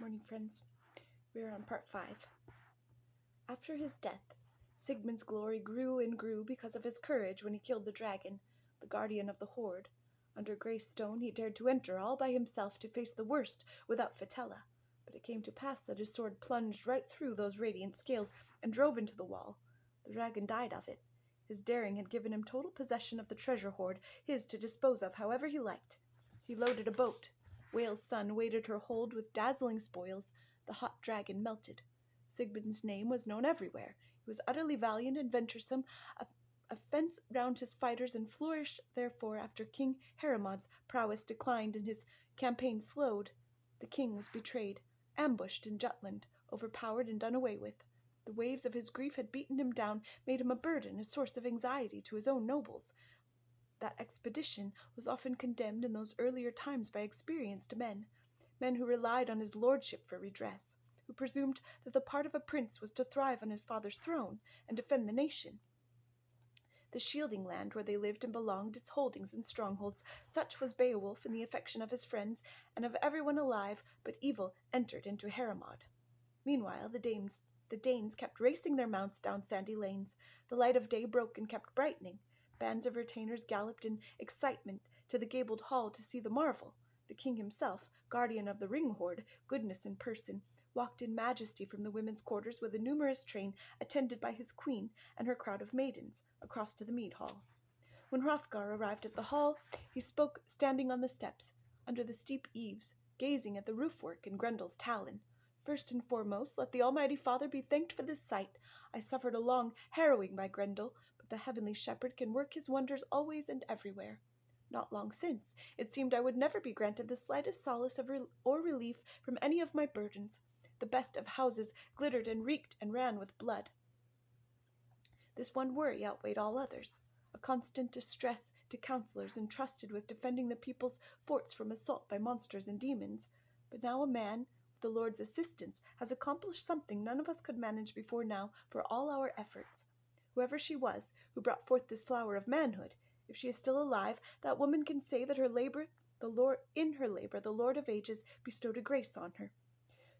morning, friends. We are on part 5. After his death, Sigmund's glory grew and grew because of his courage when he killed the dragon, the guardian of the hoard. Under grey stone he dared to enter all by himself to face the worst without Fitela, but it came to pass that his sword plunged right through those radiant scales and drove into the wall. The dragon died of it. His daring had given him total possession of the treasure hoard, his to dispose of however he liked. He loaded a boat. Whale's sun weighted her hold with dazzling spoils. The hot dragon melted. Sigmund's name was known everywhere. He was utterly valiant and venturesome, a fence round his fighters, and flourished therefore after King Heremod's prowess declined and his campaign slowed. The king was betrayed, ambushed in Jutland, overpowered and done away with. The waves of his grief had beaten him down, made him a burden, a source of anxiety to his own nobles. That expedition was often condemned in those earlier times by experienced men who relied on his lordship for redress, who presumed that the part of a prince was to thrive on his father's throne and defend the nation. The shielding land where they lived and belonged, its holdings and strongholds, such was Beowulf in the affection of his friends and of everyone alive, but evil entered into Heremod. Meanwhile the Danes kept racing their mounts down sandy lanes. The light of day broke and kept brightening. Bands of retainers galloped in excitement to the gabled hall to see the marvel. The king himself, guardian of the ring hoard, goodness in person, walked in majesty from the women's quarters with a numerous train attended by his queen and her crowd of maidens, across to the mead hall. When Hrothgar arrived at the hall, he spoke standing on the steps, under the steep eaves, gazing at the roofwork in Grendel's talon. First and foremost, let the Almighty Father be thanked for this sight. I suffered a long harrowing by Grendel, but the heavenly shepherd can work his wonders always and everywhere. Not long since, it seemed I would never be granted the slightest solace or relief from any of my burdens. The best of houses glittered and reeked and ran with blood. This one worry outweighed all others, a constant distress to counselors entrusted with defending the people's forts from assault by monsters and demons. But now a man, with the Lord's assistance, has accomplished something none of us could manage before now for all our efforts. Whoever she was who brought forth this flower of manhood, if she is still alive, that woman can say that in her labor the Lord of ages bestowed a grace on her.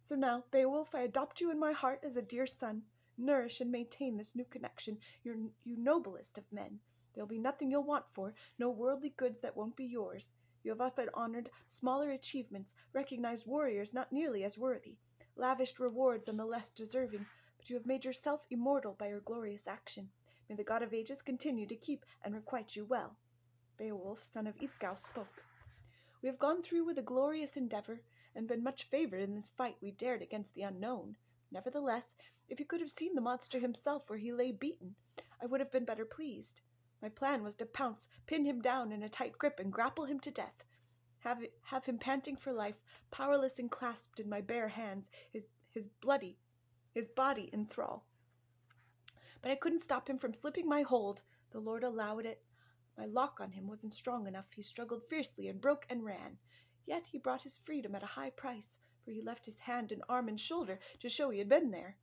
So now, Beowulf, I adopt you in my heart as a dear son. Nourish and maintain this new connection, you noblest of men. There'll be nothing you'll want for, no worldly goods that won't be yours. You have often honored smaller achievements, recognized warriors not nearly as worthy, lavished rewards on the less deserving, but you have made yourself immortal by your glorious action. May the God of ages continue to keep and requite you well. Beowulf, son of Ithgau, spoke. We have gone through with a glorious endeavor, and been much favored in this fight we dared against the unknown. Nevertheless, if you could have seen the monster himself where he lay beaten, I would have been better pleased. My plan was to pounce, pin him down in a tight grip, and grapple him to death. Have him panting for life, powerless and clasped in my bare hands, his body in thrall. But I couldn't stop him from slipping my hold. The Lord allowed it. My lock on him wasn't strong enough. He struggled fiercely and broke and ran. Yet he brought his freedom at a high price, for he left his hand and arm and shoulder to show he had been there.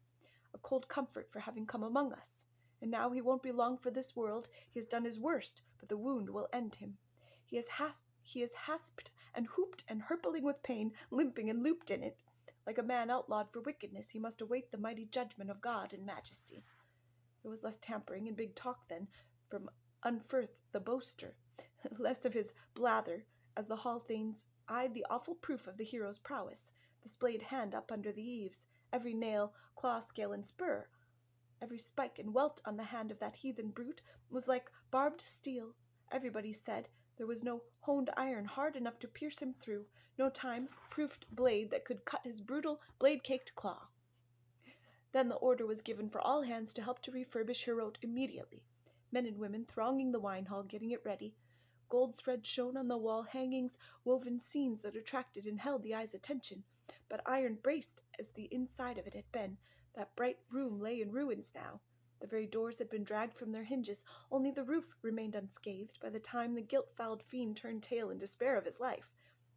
A cold comfort for having come among us. And now he won't be long for this world. He has done his worst, but the wound will end him. He is hasped and hooped and hurpling with pain, limping and looped in it. Like a man outlawed for wickedness, he must await the mighty judgment of God in majesty. There was less tampering and big talk then from Unferth the boaster, less of his blather, as the hall thanes eyed the awful proof of the hero's prowess, the splayed hand up under the eaves, every nail, claw, scale, and spur. Every spike and welt on the hand of that heathen brute was like barbed steel. Everybody said there was no honed iron hard enough to pierce him through, no time-proofed blade that could cut his brutal, blade-caked claw. Then the order was given for all hands to help to refurbish Heorot immediately. Men and women thronging the wine hall, getting it ready. Gold thread shone on the wall hangings, woven scenes that attracted and held the eye's attention. But iron braced as the inside of it had been, that bright room lay in ruins now. The very doors had been dragged from their hinges, only the roof remained unscathed by the time the guilt-fouled fiend turned tail in despair of his life.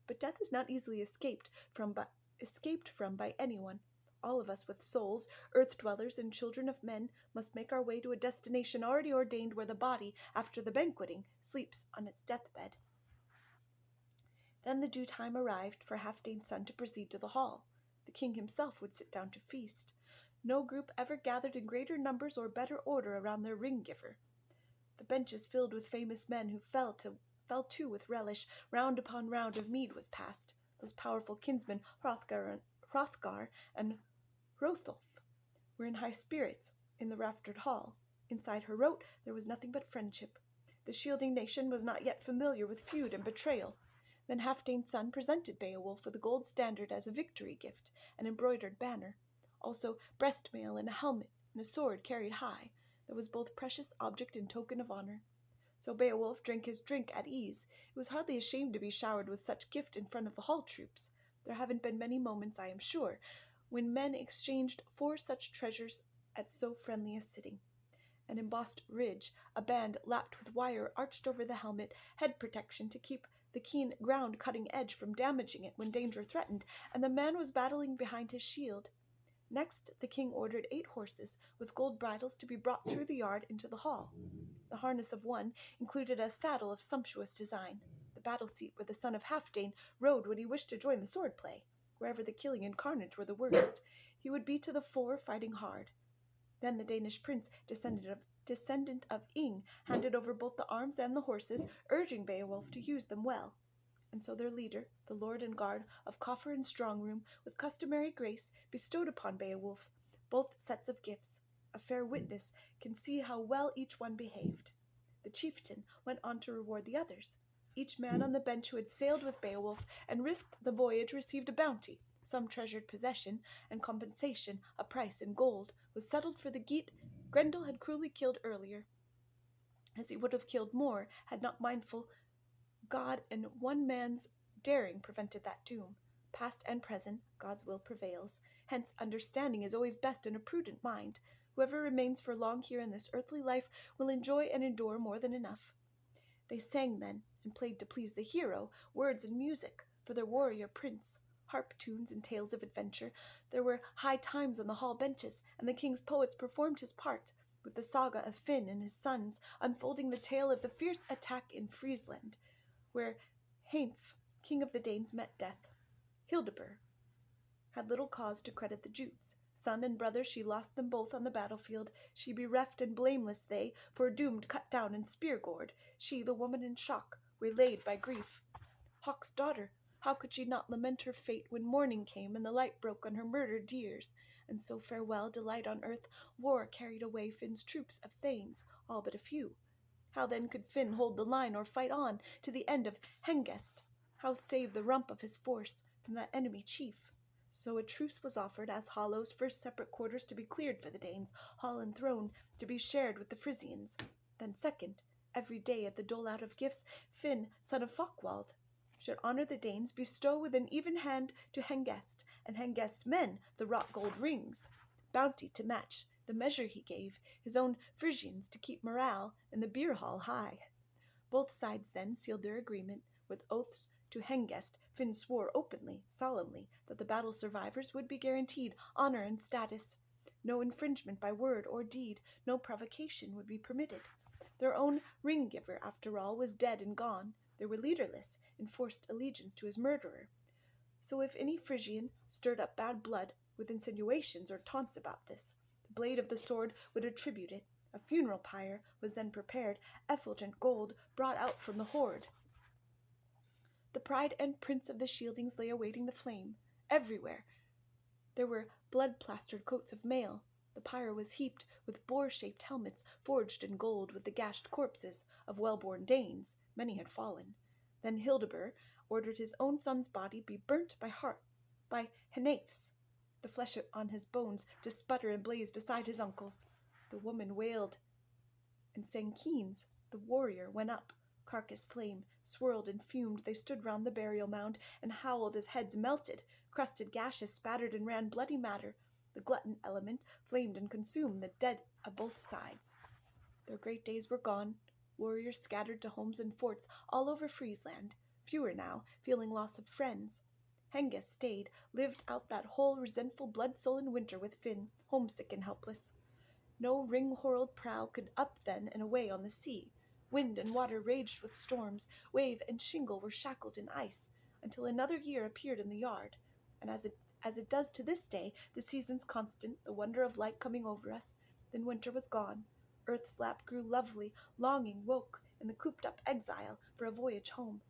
But death is not easily escaped from by anyone. All of us with souls, earth-dwellers and children of men, must make our way to a destination already ordained where the body, after the banqueting, sleeps on its deathbed. Then the due time arrived for Halfdane's son to proceed to the hall. The king himself would sit down to feast. No group ever gathered in greater numbers or better order around their ring-giver. The benches filled with famous men who fell to with relish. Round upon round of mead was passed. Those powerful kinsmen, Hrothgar and Hrothulf, were in high spirits in the raftered hall. Inside Heorot there was nothing but friendship. The shielding nation was not yet familiar with feud and betrayal. Then Halfdane's son presented Beowulf with a gold standard as a victory gift, an embroidered banner, also breastmail and a helmet and a sword carried high, that was both precious object and token of honor. So Beowulf drank his drink at ease. He was hardly ashamed to be showered with such gift in front of the hall troops. There haven't been many moments, I am sure, when men exchanged for such treasures at so friendly a sitting. An embossed ridge, a band lapped with wire arched over the helmet, head protection to keep the keen ground-cutting edge from damaging it when danger threatened, and the man was battling behind his shield. Next, the king ordered 8 horses with gold bridles to be brought through the yard into the hall. The harness of one included a saddle of sumptuous design, the battle seat where the son of Halfdane rode when he wished to join the sword-play. Wherever the killing and carnage were the worst, he would be to the fore fighting hard. Then the Danish prince, descendant of Ing, handed over both the arms and the horses, urging Beowulf to use them well. And so their leader, the lord and guard of coffer and strongroom, with customary grace, bestowed upon Beowulf both sets of gifts. A fair witness can see how well each one behaved. The chieftain went on to reward the others. Each man on the bench who had sailed with Beowulf and risked the voyage received a bounty. Some treasured possession, and compensation, a price in gold, was settled for the Geat Grendel had cruelly killed earlier, as he would have killed more had not mindful God and one man's daring prevented that doom. Past and present, God's will prevails. Hence, understanding is always best in a prudent mind. Whoever remains for long here in this earthly life will enjoy and endure more than enough. They sang then, and played to please the hero, words and music for their warrior prince, harp tunes and tales of adventure. There were high times on the hall benches, and the king's poets performed his part, with the saga of Finn and his sons, unfolding the tale of the fierce attack in Friesland, where Hainf, king of the Danes, met death. Hildebert had little cause to credit the Jutes. Son and brother, she lost them both on the battlefield. She bereft and blameless they, foredoomed, cut down, and spear-gored. She, the woman in shock, waylaid by grief. Hawk's daughter, how could she not lament her fate when morning came and the light broke on her murdered dears? And so farewell, delight on earth, war carried away Finn's troops of thanes, all but a few. How then could Finn hold the line or fight on to the end of Hengest? How save the rump of his force from that enemy chief? So a truce was offered as Hollow's first separate quarters to be cleared for the Danes, hall and throne to be shared with the Frisians. Then second, every day at the dole-out of gifts, Finn, son of Fockwald, should honor the Danes, bestow with an even hand to Hengest, and Hengest's men the wrought gold rings, bounty to match the measure he gave his own Frisians to keep morale in the beer hall high. Both sides then sealed their agreement with oaths to Hengest. Finn swore openly, solemnly, that the battle survivors would be guaranteed honor and status. No infringement by word or deed, no provocation would be permitted. Their own ring-giver, after all, was dead and gone. They were leaderless, enforced allegiance to his murderer. So if any Frisian stirred up bad blood with insinuations or taunts about this, the blade of the sword would attribute it. A funeral pyre was then prepared, effulgent gold brought out from the hoard. The pride and prince of the shieldings lay awaiting the flame. Everywhere there were blood-plastered coats of mail. The pyre was heaped with boar-shaped helmets forged in gold with the gashed corpses of well-born Danes. Many had fallen. Then Hildebert ordered his own son's body be burnt by Hnaefs, the flesh on his bones to sputter and blaze beside his uncle's. The woman wailed and sang keens. The warrior went up. Carcass flame, swirled and fumed, they stood round the burial mound and howled as heads melted. Crusted gashes spattered and ran bloody matter. The glutton element flamed and consumed the dead of both sides. Their great days were gone. Warriors scattered to homes and forts all over Friesland, fewer now, feeling loss of friends. Hengest stayed, lived out that whole resentful blood-sullen winter with Finn, homesick and helpless. No ring-horled prow could up then and away on the sea. Wind and water raged with storms, wave and shingle were shackled in ice, until another year appeared in the yard. and as it does to this day, the seasons constant, the wonder of light coming over us. Then winter was gone. Earth's lap grew lovely, longing woke in the cooped-up exile for a voyage home,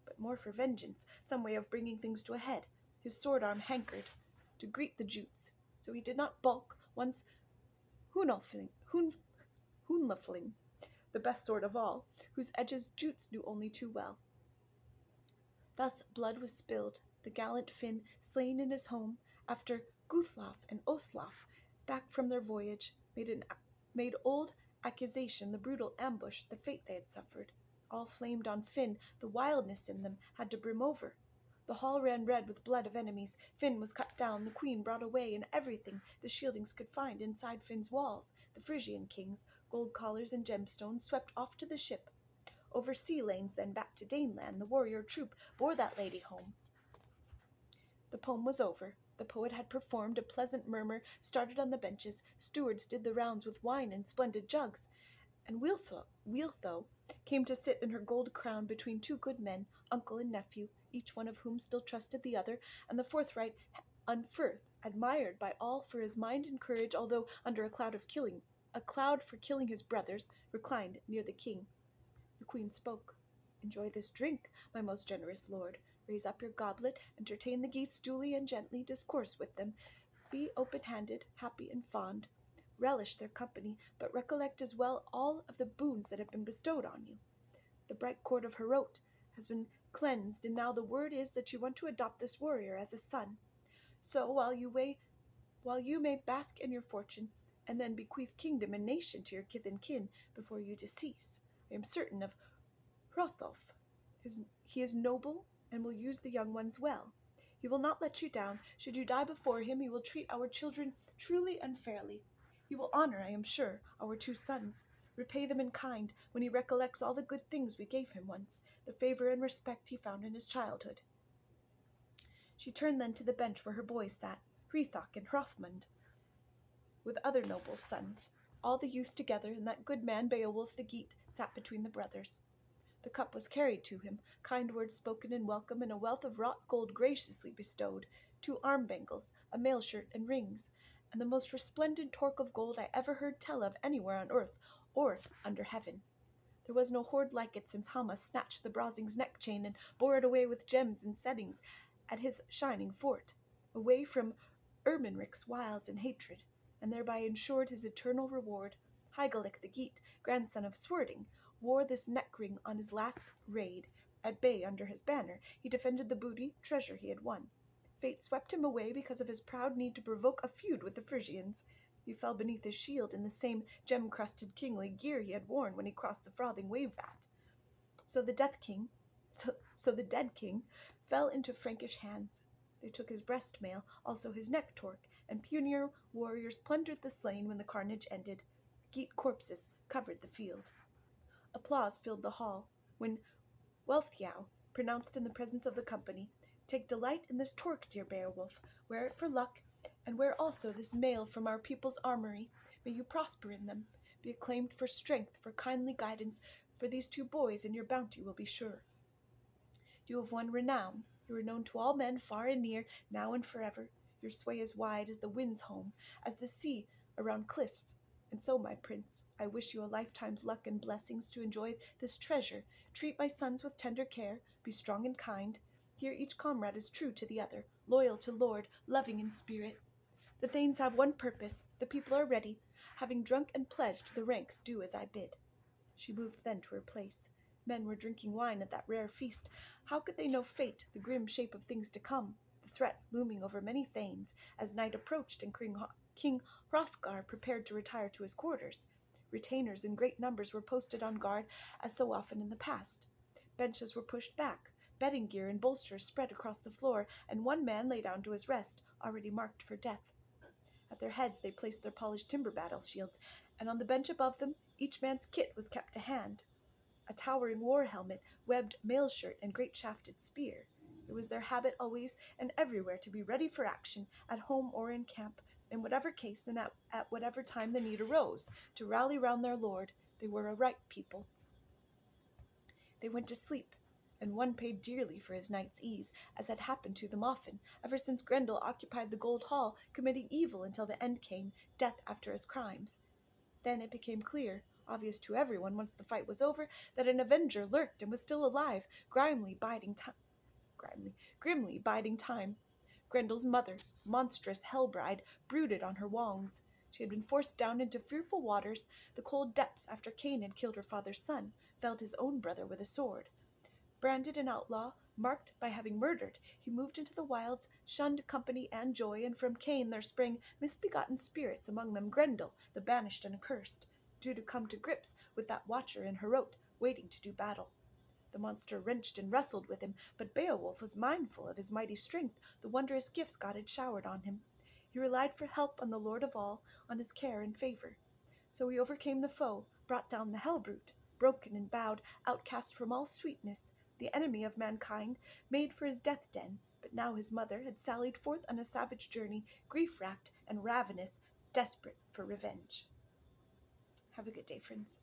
but more for vengeance, some way of bringing things to a head. His sword-arm hankered to greet the Jutes, so he did not balk once Hunlafling, the best sword of all, whose edges Jutes knew only too well. Thus blood was spilled, the gallant Finn slain in his home, after Guthlaf and Oslaf, back from their voyage, made old accusation the brutal ambush, the fate they had suffered. All flamed on Finn, the wildness in them had to brim over. The hall ran red with blood of enemies. Finn was cut down, the queen brought away, and everything the Shieldings could find inside Finn's walls, the Frisian kings, gold collars and gemstones, swept off to the ship. Over sea lanes, then back to Daneland, the warrior troop bore that lady home. The poem was over. The poet had performed. A pleasant murmur started on the benches. Stewards did the rounds with wine in splendid jugs, and Wealtho came to sit in her gold crown between two good men, uncle and nephew, each one of whom still trusted the other, and the forthright Unferth, admired by all for his mind and courage, although under a cloud for killing his brothers, reclined near the king. The queen spoke. "Enjoy this drink, my most generous lord. Raise up your goblet, entertain the Geats duly and gently, discourse with them, be open-handed, happy and fond. Relish their company, but recollect as well all of the boons that have been bestowed on you. The bright court of Heorot has been cleansed, and now the word is that you want to adopt this warrior as a son. So while you may bask in your fortune, and then bequeath kingdom and nation to your kith and kin before you decease. I am certain of Hrothulf. He is noble and will use the young ones well. He will not let you down. Should you die before him, he will treat our children truly and fairly. He will honor, I am sure, our 2 sons, repay them in kind when he recollects all the good things we gave him once, the favor and respect he found in his childhood." She turned then to the bench where her boys sat, Hrethoc and Hrothmund, with other noble sons. All the youth together, and that good man Beowulf the Geat sat between the brothers. The cup was carried to him, kind words spoken in welcome, and a wealth of wrought gold graciously bestowed, 2 arm bangles, a mail shirt and rings, and the most resplendent torque of gold I ever heard tell of anywhere on earth or under heaven. There was no hoard like it since Hama snatched the Brosing's neck chain and bore it away with gems and settings at his shining fort, away from Ermenric's wiles and hatred, and thereby ensured his eternal reward. Hygelac the Geat, grandson of Swerding, wore this neck ring on his last raid. At bay under his banner, he defended the booty treasure he had won. Fate swept him away because of his proud need to provoke a feud with the Frisians. He fell beneath his shield in the same gem-crusted kingly gear he had worn when he crossed the frothing wave-vat. So the dead king fell into Frankish hands. They took his breast-mail, also his neck-torque, and punier warriors plundered the slain when the carnage ended. Geat corpses covered the field. Applause filled the hall when Wealhtheow pronounced in the presence of the company, "Take delight in this torque, dear Beowulf. Wear it for luck, and wear also this mail from our people's armory. May you prosper in them. Be acclaimed for strength, for kindly guidance, for these 2 boys, and your bounty will be sure. You have won renown. You are known to all men far and near, now and forever. Your sway is wide as the wind's home, as the sea around cliffs. And so, my prince, I wish you a lifetime's luck and blessings to enjoy this treasure. Treat my sons with tender care, be strong and kind. Here each comrade is true to the other, loyal to lord, loving in spirit. The thanes have one purpose, the people are ready. Having drunk and pledged, the ranks do as I bid." She moved then to her place. Men were drinking wine at that rare feast. How could they know fate, the grim shape of things to come, the threat looming over many thanes, as night approached and King Hrothgar prepared to retire to his quarters? Retainers in great numbers were posted on guard, as so often in the past. Benches were pushed back, bedding gear and bolsters spread across the floor, and one man lay down to his rest, already marked for death. At their heads they placed their polished timber battle shields, and on the bench above them each man's kit was kept to hand. A towering war helmet, webbed mail shirt, and great shafted spear. It was their habit always and everywhere to be ready for action, at home or in camp, in whatever case and at whatever time the need arose, to rally round their lord. They were a right people. They went to sleep, and one paid dearly for his night's ease, as had happened to them often, ever since Grendel occupied the Gold Hall, committing evil until the end came, death after his crimes. Then it became clear, obvious to everyone once the fight was over, that an avenger lurked and was still alive, grimly biding time. Grendel's mother, monstrous Hellbride, brooded on her wrongs. She had been forced down into fearful waters, the cold depths after Cain had killed her father's son, felled his own brother with a sword. Branded an outlaw, marked by having murdered, he moved into the wilds, shunned company and joy, and from Cain there sprang misbegotten spirits, among them Grendel, the banished and accursed, due to come to grips with that watcher in Heorot, waiting to do battle. The monster wrenched and wrestled with him, but Beowulf was mindful of his mighty strength, the wondrous gifts God had showered on him. He relied for help on the Lord of all, on his care and favor. So he overcame the foe, brought down the hell-brute, broken and bowed, outcast from all sweetness, the enemy of mankind, made for his death-den, but now his mother had sallied forth on a savage journey, grief-racked and ravenous, desperate for revenge. Have a good day, friends.